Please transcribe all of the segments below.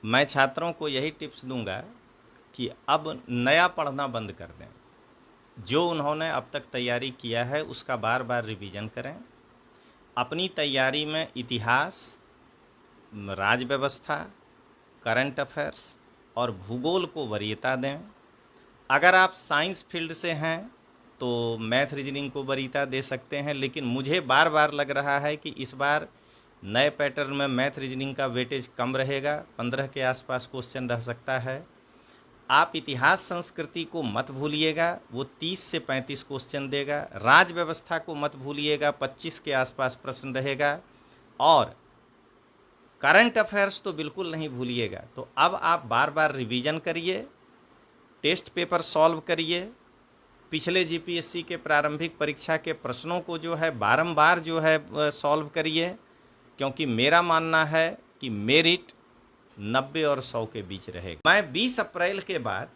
मैं छात्रों को यही टिप्स दूंगा कि अब नया पढ़ना बंद कर दें। जो उन्होंने अब तक तैयारी किया है उसका बार बार रिवीजन करें। अपनी तैयारी में इतिहास, राज व्यवस्था, करंट अफेयर्स और भूगोल को वरीयता दें। अगर आप साइंस फील्ड से हैं तो मैथ रीजनिंग को वरीयता दे सकते हैं, लेकिन मुझे बार बार लग रहा है कि इस बार नए पैटर्न में मैथ रीजनिंग का वेटेज कम रहेगा, 15 के आसपास क्वेश्चन रह सकता है। आप इतिहास संस्कृति को मत भूलिएगा, वो 30 से 35 क्वेश्चन देगा। राज व्यवस्था को मत भूलिएगा, 25 के आसपास प्रश्न रहेगा। और करंट अफेयर्स तो बिल्कुल नहीं भूलिएगा। तो अब आप बार बार रिवीजन करिए, टेस्ट पेपर सॉल्व करिए, पिछले जीपीएससी के प्रारंभिक परीक्षा के प्रश्नों को जो है बारंबार जो है सॉल्व करिए, क्योंकि मेरा मानना है कि मेरिट 90 और 100 के बीच रहेगा। मैं 20 अप्रैल के बाद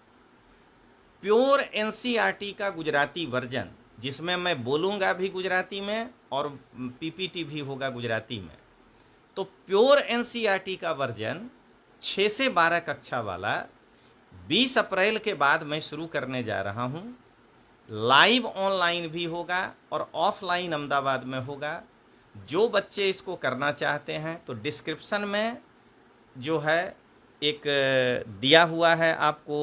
प्योर एनसीईआरटी का गुजराती वर्जन, जिसमें मैं बोलूँगा भी गुजराती में और पीपीटी भी होगा गुजराती में, तो प्योर एनसीईआरटी का वर्जन 6 से 12 कक्षा वाला 20 अप्रैल के बाद मैं शुरू करने जा रहा हूँ। लाइव ऑनलाइन भी होगा और ऑफलाइन अहमदाबाद में होगा। जो बच्चे इसको करना चाहते हैं तो डिस्क्रिप्शन में जो है एक दिया हुआ है आपको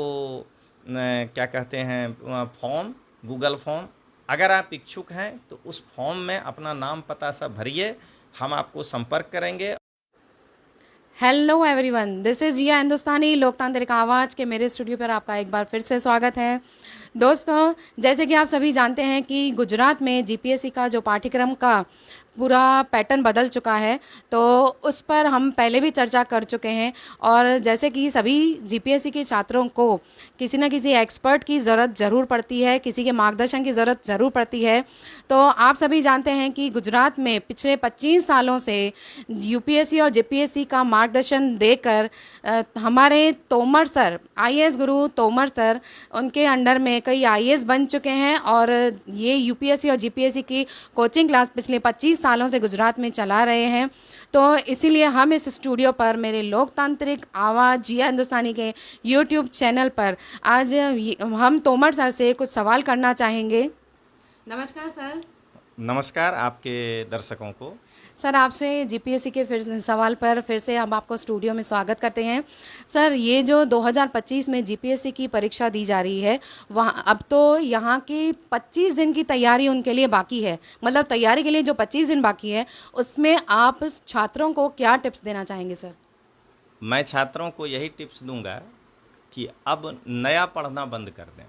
क्या कहते हैं फॉर्म, गूगल फॉर्म। अगर आप इच्छुक हैं तो उस फॉर्म में अपना नाम पता सब भरिए, हम आपको संपर्क करेंगे। हेलो एवरीवन, दिस इज़ जिया हिंदुस्तानी लोकतांत्रिक आवाज़ के मेरे स्टूडियो पर आपका एक बार फिर से स्वागत है। दोस्तों, जैसे कि आप सभी जानते हैं कि गुजरात में जीपीएससी का जो पाठ्यक्रम का पूरा पैटर्न बदल चुका है, तो उस पर हम पहले भी चर्चा कर चुके हैं। और जैसे कि सभी जीपीएससी के छात्रों को किसी न किसी एक्सपर्ट की ज़रूरत ज़रूर पड़ती है, किसी के मार्गदर्शन की ज़रूरत ज़रूर पड़ती है। तो आप सभी जानते हैं कि गुजरात में पिछले 25 सालों से यूपीएससी और जीपीएससी का मार्गदर्शन देकर हमारे तोमर सर, आईएएस गुरु तोमर सर, उनके अंडर में कई आईएएस बन चुके हैं। और ये यूपीएससी और जीपीएससी की कोचिंग क्लास पिछले 25 सालों से गुजरात में चला रहे हैं। तो इसीलिए हम इस स्टूडियो पर मेरे लोकतांत्रिक आवाज़ जिया हिंदुस्तानी के यूट्यूब चैनल पर आज हम तोमर सर से कुछ सवाल करना चाहेंगे। नमस्कार सर। नमस्कार आपके दर्शकों को। सर, आपसे जीपीएससी के फिर सवाल पर फिर से हम आपको स्टूडियो में स्वागत करते हैं। सर, ये जो 2025 में जीपीएससी की परीक्षा दी जा रही है, वहाँ अब तो यहाँ की 25 दिन की तैयारी उनके लिए बाकी है। मतलब तैयारी के लिए जो 25 दिन बाकी है, उसमें आप छात्रों को क्या टिप्स देना चाहेंगे सर? मैं छात्रों को यही टिप्स दूंगा कि अब नया पढ़ना बंद कर दें।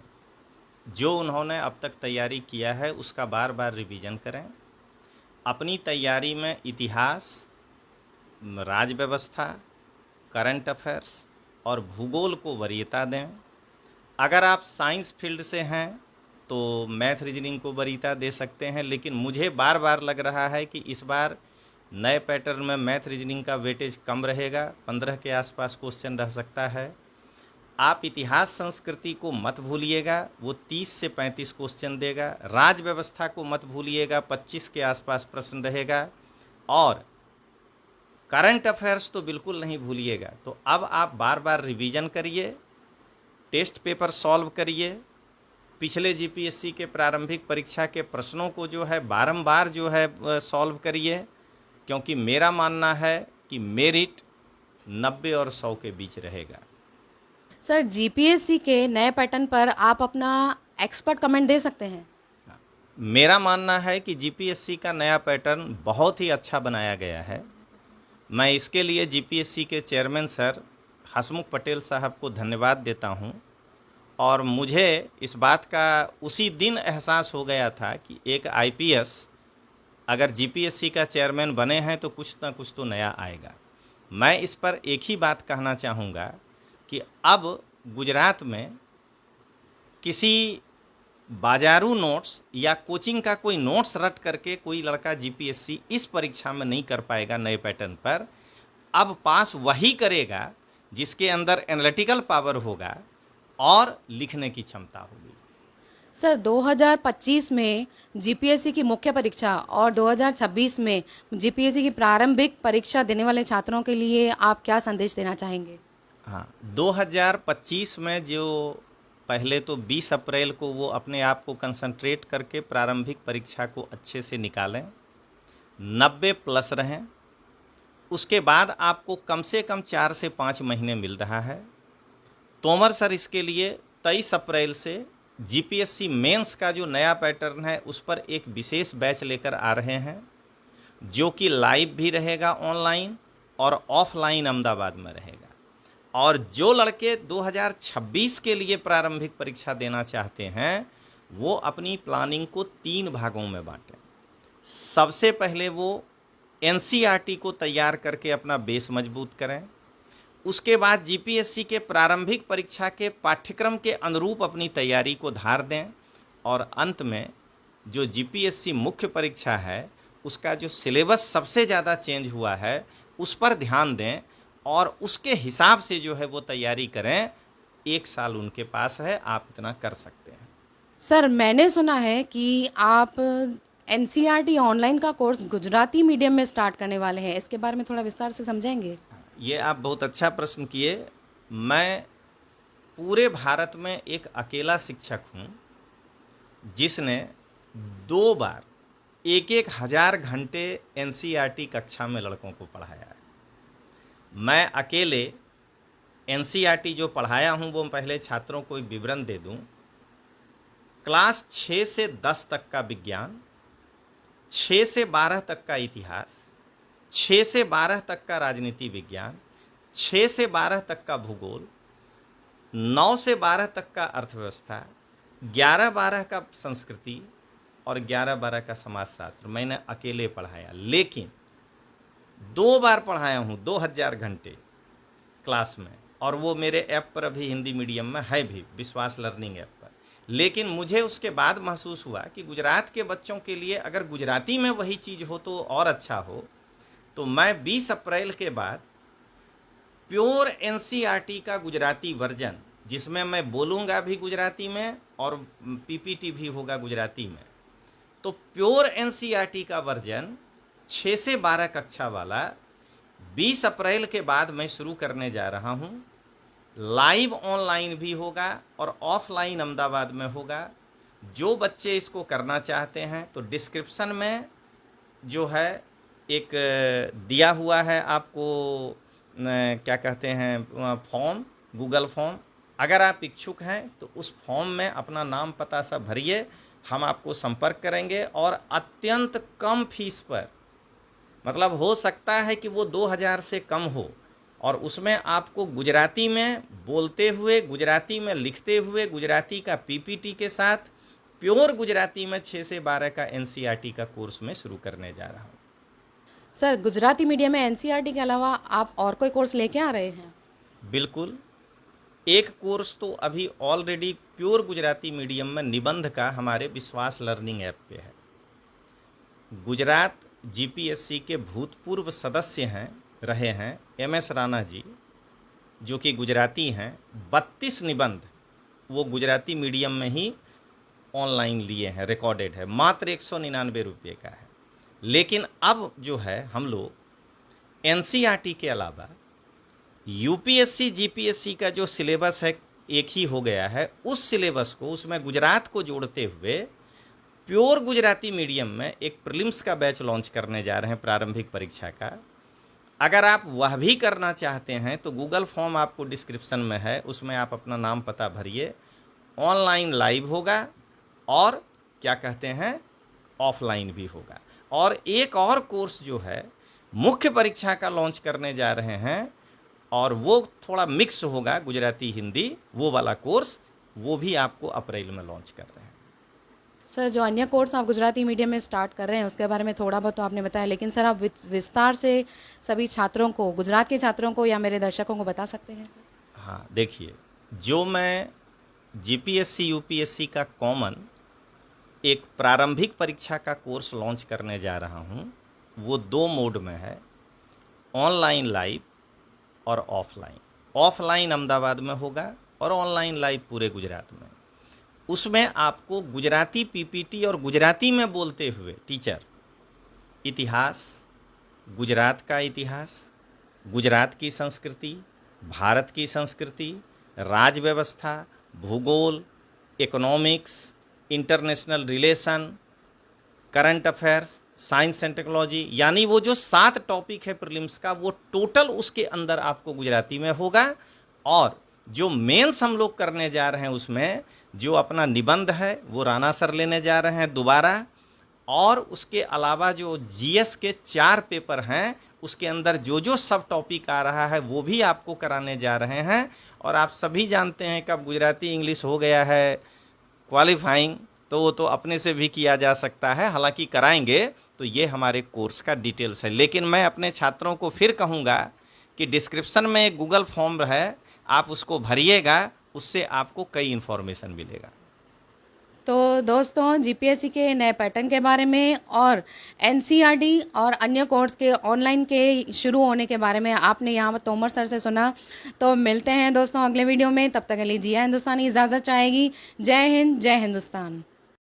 जो उन्होंने अब तक तैयारी किया है उसका बार बार रिवीजन करें। अपनी तैयारी में इतिहास, राज व्यवस्था, करंट अफेयर्स और भूगोल को वरीयता दें। अगर आप साइंस फील्ड से हैं तो मैथ रीजनिंग को वरीयता दे सकते हैं, लेकिन मुझे बार बार लग रहा है कि इस बार नए पैटर्न में मैथ रीजनिंग का वेटेज कम रहेगा, 15 के आसपास क्वेश्चन रह सकता है। आप इतिहास संस्कृति को मत भूलिएगा, वो 30 से 35 क्वेश्चन देगा। राज व्यवस्था को मत भूलिएगा, 25 के आसपास प्रश्न रहेगा। और करंट अफेयर्स तो बिल्कुल नहीं भूलिएगा। तो अब आप बार बार रिवीजन करिए, टेस्ट पेपर सॉल्व करिए, पिछले जीपीएससी के प्रारंभिक परीक्षा के प्रश्नों को जो है बारंबार जो है सॉल्व करिए, क्योंकि मेरा मानना है कि मेरिट 90 और 100 के बीच रहेगा। सर, जीपीएससी के नए पैटर्न पर आप अपना एक्सपर्ट कमेंट दे सकते हैं? मेरा मानना है कि जीपीएससी का नया पैटर्न बहुत ही अच्छा बनाया गया है। मैं इसके लिए जीपीएससी के चेयरमैन सर हसमुख पटेल साहब को धन्यवाद देता हूं। और मुझे इस बात का उसी दिन एहसास हो गया था कि एक आईपीएस अगर जीपीएससी का चेयरमैन बने हैं तो कुछ ना कुछ तो नया आएगा। मैं इस पर एक ही बात कहना चाहूँगा कि अब गुजरात में किसी बाजारू नोट्स या कोचिंग का कोई नोट्स रट करके कोई लड़का जीपीएससी इस परीक्षा में नहीं कर पाएगा नए पैटर्न पर। अब पास वही करेगा जिसके अंदर एनालिटिकल पावर होगा और लिखने की क्षमता होगी। सर, 2025 में जीपीएससी की मुख्य परीक्षा और 2026 में जीपीएससी की प्रारंभिक परीक्षा देने वाले छात्रों के लिए आप क्या संदेश देना चाहेंगे? हाँ, 2025 में जो पहले तो 20 अप्रैल को वो अपने आप को कंसंट्रेट करके प्रारंभिक परीक्षा को अच्छे से निकालें, 90 प्लस रहें। उसके बाद आपको कम से कम 4 से 5 महीने मिल रहा है। तोमर सर इसके लिए 23 अप्रैल से जीपीएससी मेंस का जो नया पैटर्न है उस पर एक विशेष बैच लेकर आ रहे हैं, जो कि लाइव भी रहेगा ऑनलाइन और ऑफलाइन अहमदाबाद में रहेगा। और जो लड़के 2026 के लिए प्रारंभिक परीक्षा देना चाहते हैं वो अपनी प्लानिंग को 3 भागों में बांटें। सबसे पहले वो एनसीईआरटी को तैयार करके अपना बेस मजबूत करें। उसके बाद जीपीएससी के प्रारंभिक परीक्षा के पाठ्यक्रम के अनुरूप अपनी तैयारी को धार दें। और अंत में जो जीपीएससी मुख्य परीक्षा है उसका जो सिलेबस सबसे ज़्यादा चेंज हुआ है उस पर ध्यान दें और उसके हिसाब से जो है वो तैयारी करें। 1 साल उनके पास है, आप इतना कर सकते हैं। सर मैंने सुना है कि आप एनसीईआरटी ऑनलाइन का कोर्स गुजराती मीडियम में स्टार्ट करने वाले हैं, इसके बारे में थोड़ा विस्तार से समझाएंगे? ये आप बहुत अच्छा प्रश्न किए। मैं पूरे भारत में एक अकेला शिक्षक हूँ जिसने 2 बार 1-1 हज़ार घंटे एनसीईआरटी कक्षा में लड़कों को पढ़ाया है। मैं अकेले एनसीईआरटी जो पढ़ाया हूँ वो पहले छात्रों को एक विवरण दे दूँ। क्लास 6 से 10 तक का विज्ञान, 6 से 12 तक का इतिहास, 6 से 12 तक का राजनीति विज्ञान, 6 से 12 तक का भूगोल, 9 से 12 तक का अर्थव्यवस्था, 11-12 का संस्कृति और 11-12 का समाजशास्त्र मैंने अकेले पढ़ाया। लेकिन 2 बार पढ़ाया हूँ 2000 घंटे क्लास में, और वो मेरे ऐप पर अभी हिंदी मीडियम में है भी, विश्वास लर्निंग ऐप पर। लेकिन मुझे उसके बाद महसूस हुआ कि गुजरात के बच्चों के लिए अगर गुजराती में वही चीज़ हो तो और अच्छा हो। तो मैं 20 अप्रैल के बाद प्योर एनसीईआरटी का गुजराती वर्जन, जिसमें मैं बोलूँगा भी गुजराती में और पीपीटी भी होगा गुजराती में, तो प्योर एनसीईआरटी का वर्जन 6 से 12 कक्षा वाला 20 अप्रैल के बाद मैं शुरू करने जा रहा हूँ। लाइव ऑनलाइन भी होगा और ऑफलाइन अहमदाबाद में होगा। जो बच्चे इसको करना चाहते हैं तो डिस्क्रिप्शन में जो है एक दिया हुआ है आपको क्या कहते हैं फॉर्म, गूगल फॉर्म। अगर आप इच्छुक हैं तो उस फॉर्म में अपना नाम पता सब भरिए, हम आपको संपर्क करेंगे और अत्यंत कम फीस पर, मतलब हो सकता है कि वो 2000 से कम हो, और उसमें आपको गुजराती में बोलते हुए, गुजराती में लिखते हुए, गुजराती का पीपीटी के साथ प्योर गुजराती में 6 से 12 का एनसीईआरटी का कोर्स में शुरू करने जा रहा हूँ। सर गुजराती मीडियम में एनसीईआरटी के अलावा आप और कोई कोर्स लेके आ रहे हैं? बिल्कुल, एक कोर्स तो अभी ऑलरेडी प्योर गुजराती मीडियम में निबंध का हमारे विश्वास लर्निंग ऐप पे है। गुजरात जीपीएससी के भूतपूर्व सदस्य रहे हैं MS राणा जी, जो कि गुजराती हैं। 32 निबंध वो गुजराती मीडियम में ही ऑनलाइन लिए हैं, रिकॉर्डेड है, मात्र 199 रुपये का है। लेकिन अब जो है हम लोग एनसीईआरटी के अलावा यूपीएससी जीपीएससी का जो सिलेबस है एक ही हो गया है, उस सिलेबस को, उसमें गुजरात को जोड़ते हुए प्योर गुजराती मीडियम में एक प्रीलिम्स का बैच लॉन्च करने जा रहे हैं प्रारंभिक परीक्षा का। अगर आप वह भी करना चाहते हैं तो गूगल फॉर्म आपको डिस्क्रिप्शन में है, उसमें आप अपना नाम पता भरिए। ऑनलाइन लाइव होगा और क्या कहते हैं ऑफलाइन भी होगा। और एक और कोर्स जो है मुख्य परीक्षा का लॉन्च करने जा रहे हैं, और वो थोड़ा मिक्स होगा गुजराती हिंदी, वो वाला कोर्स वो भी आपको अप्रैल में लॉन्च कर रहे हैं। सर जो अन्य कोर्स आप गुजराती मीडियम में स्टार्ट कर रहे हैं उसके बारे में थोड़ा बहुत तो आपने बताया, लेकिन सर आप विस्तार से सभी छात्रों को, गुजरात के छात्रों को या मेरे दर्शकों को बता सकते हैं? हाँ देखिए, जो मैं जीपीएससी यूपीएससी का कॉमन एक प्रारंभिक परीक्षा का कोर्स लॉन्च करने जा रहा हूँ, वो 2 मोड में है, ऑनलाइन लाइव और ऑफलाइन। ऑफलाइन अहमदाबाद में होगा और ऑनलाइन लाइव पूरे गुजरात में। उसमें आपको गुजराती पीपीटी और गुजराती में बोलते हुए टीचर इतिहास, गुजरात का इतिहास, गुजरात की संस्कृति, भारत की संस्कृति, राज व्यवस्था, भूगोल, economics, international relation, current affairs, science and technology, यानी वो जो 7 टॉपिक है प्रीलिम्स का, वो टोटल उसके अंदर आपको गुजराती में होगा। और जो मेंस हम लोग करने जा रहे हैं उसमें जो अपना निबंध है वो राणा सर लेने जा रहे हैं दोबारा, और उसके अलावा जो जीएस के 4 पेपर हैं उसके अंदर जो जो सब टॉपिक आ रहा है वो भी आपको कराने जा रहे हैं। और आप सभी जानते हैं कि अब गुजराती इंग्लिश हो गया है क्वालिफाइंग, तो वो तो अपने से भी किया जा सकता है, हालांकि कराएंगे। तो ये हमारे कोर्स का डिटेल्स है। लेकिन मैं अपने छात्रों को फिर कहूँगा कि डिस्क्रिप्शन में एक गूगल फॉर्म है, आप उसको भरिएगा, उससे आपको कई इन्फॉर्मेशन मिलेगा। तो दोस्तों, जीपीएससी के नए पैटर्न के बारे में और एनसीईआरटी और अन्य कोर्स के ऑनलाइन के शुरू होने के बारे में आपने यहाँ पर तोमर सर से सुना। तो मिलते हैं दोस्तों अगले वीडियो में, तब तक के लिए जिया हिंदुस्तानी इजाज़त चाहेगी। जय हिंद, जय हिंदुस्तान।